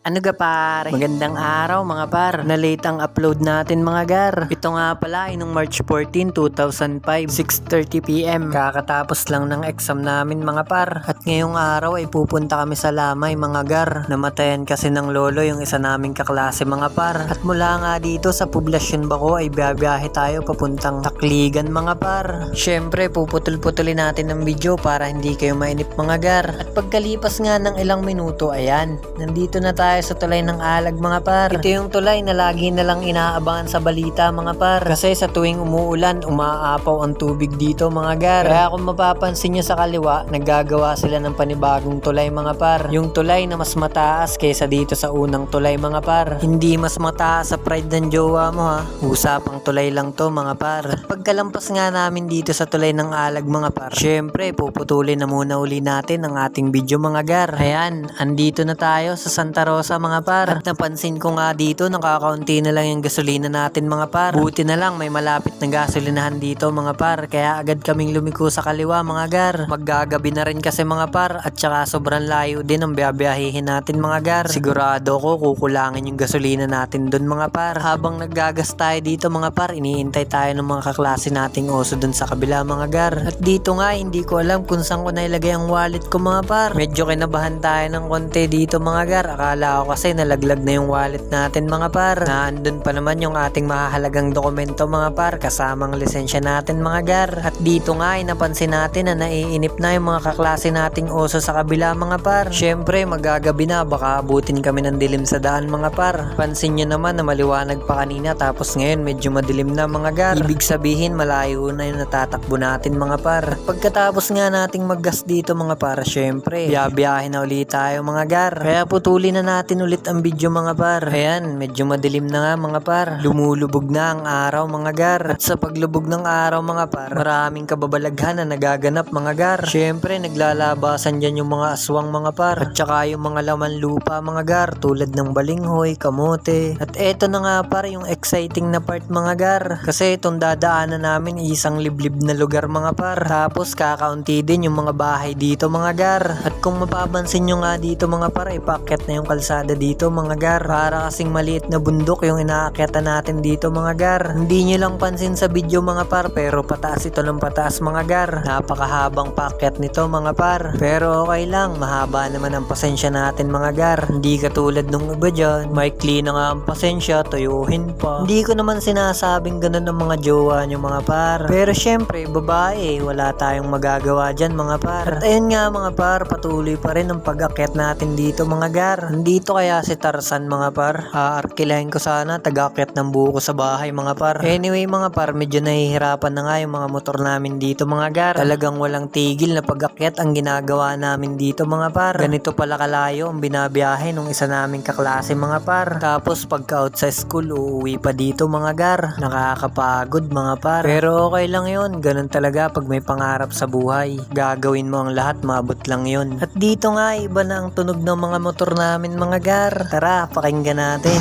Ano ga pare? Magandang araw mga par. Na-late ang upload natin mga gar. Ito nga pala ay nung March 14, 2005, 6:30 PM. Kakatapos lang ng exam namin mga par. At ngayong araw ay pupunta kami sa Lamay mga gar. Namatayan kasi ng lolo yung isa naming kaklase mga par. At mula nga dito sa Poblacion Baco ay biyahe tayo papuntang Takligan mga par. Syempre puputol-putulin natin ng video para hindi kayo mainip mga gar. At pagkalipas nga ng ilang minuto, ayan, nandito na tayo sa tulay ng Alag mga par. Ito yung tulay na lagi na lang inaabangan sa balita mga par. Kasi sa tuwing umuulan, umaapaw ang tubig dito mga gar. Kaya kung mapapansin nyo sa kaliwa, naggagawa sila ng panibagong tulay mga par. Yung tulay na mas mataas kaysa dito sa unang tulay mga par. Hindi mas mataas sa pride ng jowa mo ha. Usapang tulay lang to mga par. At pagkalampas nga namin dito sa tulay ng Alag mga par, syempre puputulin na muna uli natin ang ating video mga gar. Ayan, andito na tayo sa Santa Rosa mga par. At napansin ko nga dito nakakaunti na lang yung gasolina natin mga par. Buti na lang may malapit na gasolinahan dito mga par. Kaya agad kaming lumiko sa kaliwa mga gar. Maggagabi na rin kasi mga par. At saka sobrang layo din ang biyabiyahihin natin mga gar. Sigurado ko kukulangin yung gasolina natin dun mga par. Habang naggagas tayo dito mga par, iniintay tayo ng mga kaklase nating oso dun sa kabila mga gar. At dito nga hindi ko alam kung saan ko nailagay ang wallet ko mga par. Medyo kinabahan tayo ng konti dito mga gar. Akala ko kasi nalaglag na yung wallet natin mga par. Naandun pa naman yung ating mahahalagang dokumento mga par, kasamang lisensya natin mga gar. At dito nga ay napansin natin na naiinip na yung mga kaklase nating oso sa kabila mga par. Syempre magagabi na, baka abutin kami ng dilim sa daan mga par. Pansin nyo naman na maliwanag pa kanina tapos ngayon medyo madilim na mga gar. Ibig sabihin malayo na yung natatakbo natin mga par. At pagkatapos nga nating maggas dito mga par, syempre biyahe na ulit tayo mga gar. Kaya putulin na natin ulit ang video mga par. Ayan, medyo madilim na nga mga par. Lumulubog na ang araw mga gar. At sa paglubog ng araw mga par, maraming kababalaghan na nagaganap mga gar. Syempre naglalabasan dyan yung mga aswang mga par. At saka yung mga laman lupa mga gar, tulad ng balinghoy, kamote. At eto na nga par yung exciting na part mga gar. Kasi itong dadaanan namin isang liblib na lugar mga par. Tapos kakaunti din yung mga bahay dito mga gar. At kung mapapansin nyo nga dito mga par, ipaakyat na yung kalsada dito mga gar. Para kasing maliit na bundok yung inaakyatan natin dito mga gar. Hindi nyo lang pansin sa video mga par, pero pataas ito ng pataas mga gar. Napakahabang paakyat nito mga par. Pero okay lang, mahaba naman ang pasensya natin mga gar. Hindi katulad nung iba dyan, maikli na nga ang pasensya, tuyuhin pa. Hindi ko naman sinasabing ganun ng mga jowa nyo mga par. Pero syempre, babae, wala tayong magagawa dyan mga par. At ayun nga mga par, patuloy pa rin ang pag-akyat natin dito mga gar. Nandito kaya si Tarzan mga par. Arkilahin ko sana, tagakyat ng buko sa bahay mga par. Anyway mga par, medyo nahihirapan na nga yung mga motor namin dito mga gar. Talagang walang tigil na pag-akyat ang ginagawa namin dito mga par. Ganito pala kalayo ang binabiyahe nung isa naming kaklase mga par. Tapos pagka out sa school, uuwi pa dito mga gar. Nakakapagod mga par. Pero okay lang yun, ganun talaga pag may pangarap sa buhay. Gagawin mo ang lahat, maabot lang yun. At dito nga, iba na ang tunog ng mga motor namin mga gar. Tara, pakinggan natin.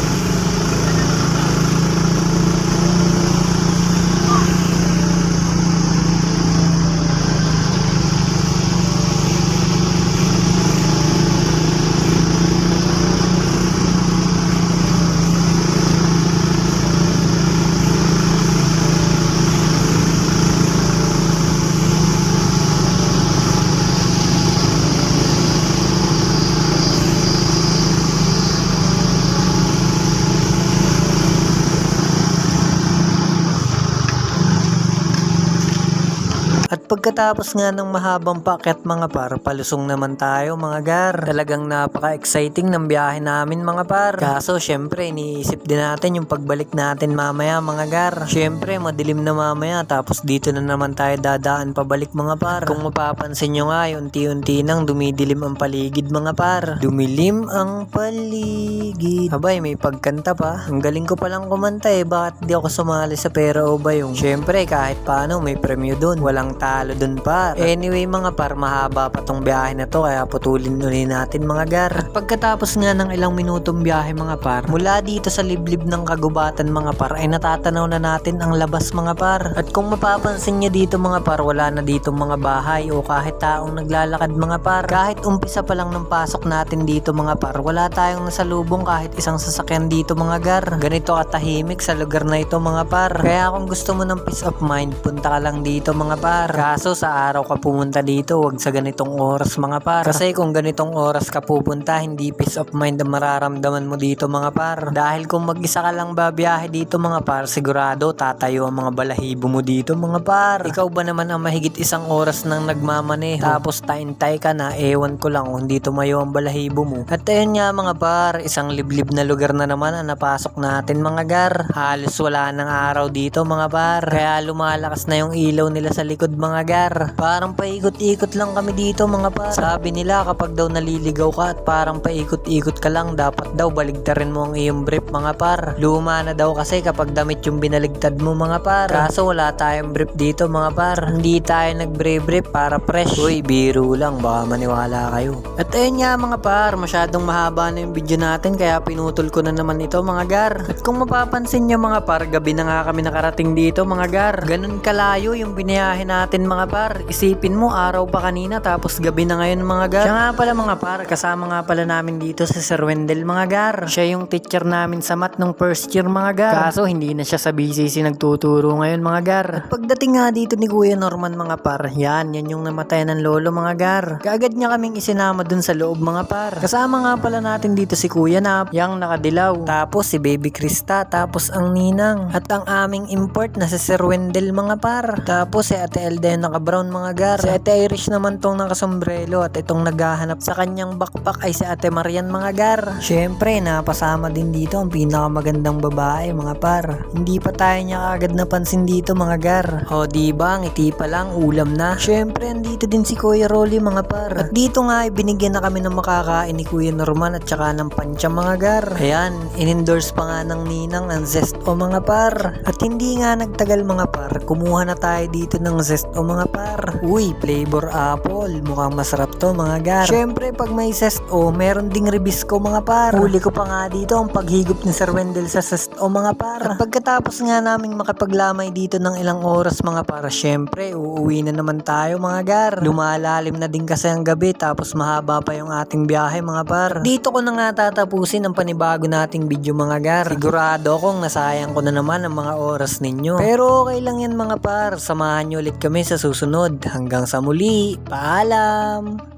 At pagkatapos nga ng mahabang paakyat mga par, palusong naman tayo mga gar. Talagang napaka-exciting ng biyahe namin mga par. Kaso syempre iniisip din natin yung pagbalik natin mamaya mga gar. Syempre madilim na mamaya, tapos dito na naman tayo dadaan pabalik mga par. Kung mapapansin nyo nga, unti-unti nang dumidilim ang paligid mga par. Dumilim ang paligid. Abay, may pagkanta pa. Ang galing ko palang kumanta bakit di ako sumali sa Pera o Bayong? Syempre kahit paano may premyo dun. Walang talo talo dun par. Anyway mga par, mahaba pa tong biyahe na to kaya putulin ulit natin mga gar. At pagkatapos nga ng ilang minutong biyahe mga par, mula dito sa liblib ng kagubatan mga par ay natatanaw na natin ang labas mga par. At kung mapapansin nyo dito mga par, wala na dito mga bahay o kahit taong naglalakad mga par. Kahit umpisa pa lang ng pasok natin dito mga par, wala tayong nasalubong kahit isang sasakyan dito mga gar. Ganito katahimik sa lugar na ito mga par. Kaya kung gusto mo ng peace of mind, punta ka lang dito mga par. Kaso sa araw ka pumunta dito, wag sa ganitong oras mga par. Kasi kung ganitong oras ka pupunta, hindi peace of mind ang mararamdaman mo dito mga par. Dahil kung mag-isa ka lang babiyahe dito mga par, sigurado tatayo ang mga balahibo mo dito mga par. Ikaw ba naman ang mahigit isang oras nang nagmamaneho, tapos taintay ka na, ewan ko lang kung dito mayo ang balahibo mo. At ayun nga mga par, isang liblib na lugar na naman ang napasok natin mga gar. Halos wala nang araw dito mga par, kaya lumalakas na yung ilaw nila sa likod mga gar. Parang paikot-ikot lang kami dito mga par. Sabi nila kapag daw naliligaw ka at parang paikot-ikot ka lang, dapat daw baligtarin mo ang iyong brief mga par. Luma na daw kasi kapag damit yung binaligtad mo mga par. Kaso wala tayong brief dito mga par, hindi tayo nagbre-brief para fresh. Uy, biro lang, baka maniwala kayo. At ayun nga mga par, masyadong mahaba na yung video natin kaya pinutol ko na naman ito mga gar. At kung mapapansin nyo mga par, gabi na nga kami nakarating dito mga gar. Ganun kalayo yung binayahe natin mga par. Isipin mo, araw pa kanina tapos gabi na ngayon mga gar. Siya nga pala mga par, kasama nga pala namin dito si Sir Wendell mga gar. Siya yung teacher namin sa math nung first year mga gar. Kaso hindi na siya sa BCC nagtuturo ngayon mga gar. At pagdating nga dito ni Kuya Norman mga par, yan yung namatay ng lolo mga gar. Kaagad niya kaming isinama dun sa loob mga par. Kasama nga pala natin dito si Kuya Nap, yang nakadilaw. Tapos si Baby Krista, tapos ang ninang. At ang aming import na si Sir Wendell mga par. Tapos si Ate Elda yung naka-brown mga gar. Si Ate Irish naman tong nakasombrelo at itong naghahanap sa kanyang backpack ay si Ate Marian mga gar. Syempre, napasama din dito ang pinakamagandang babae mga par. Hindi pa tayo niya agad napansin dito mga gar. O diba, ngiti pa lang, ulam na. Syempre, andito din si Kuya Rolly mga par. At dito nga ay binigyan na kami ng makakain ni Kuya Norman at saka ng pancha mga gar. Ayan, in-endorse pa nga ng ninang ang Zesto mga par. At hindi nga nagtagal mga par, kumuha na tayo dito ng Zesto mga par. Uy, flavor apple, mukhang masarap to mga gar. Syempre, pag may Zesto, meron ding Ribisco mga par. Huli ko pa nga dito ang paghigop ni Sir Wendell sa Zesto mga par. At pagkatapos nga naming makapaglamay dito ng ilang oras mga par, syempre, uuwi na naman tayo mga gar. Lumalalim na din kasi ang gabi tapos mahaba pa yung ating biyahe mga par. Dito ko na nga tatapusin ang panibago nating video mga gar. Sigurado akong nasayang ko na naman ang mga oras ninyo. Pero okay lang yan mga par, samahan nyo ulit kami sa susunod. Hanggang sa muli, paalam!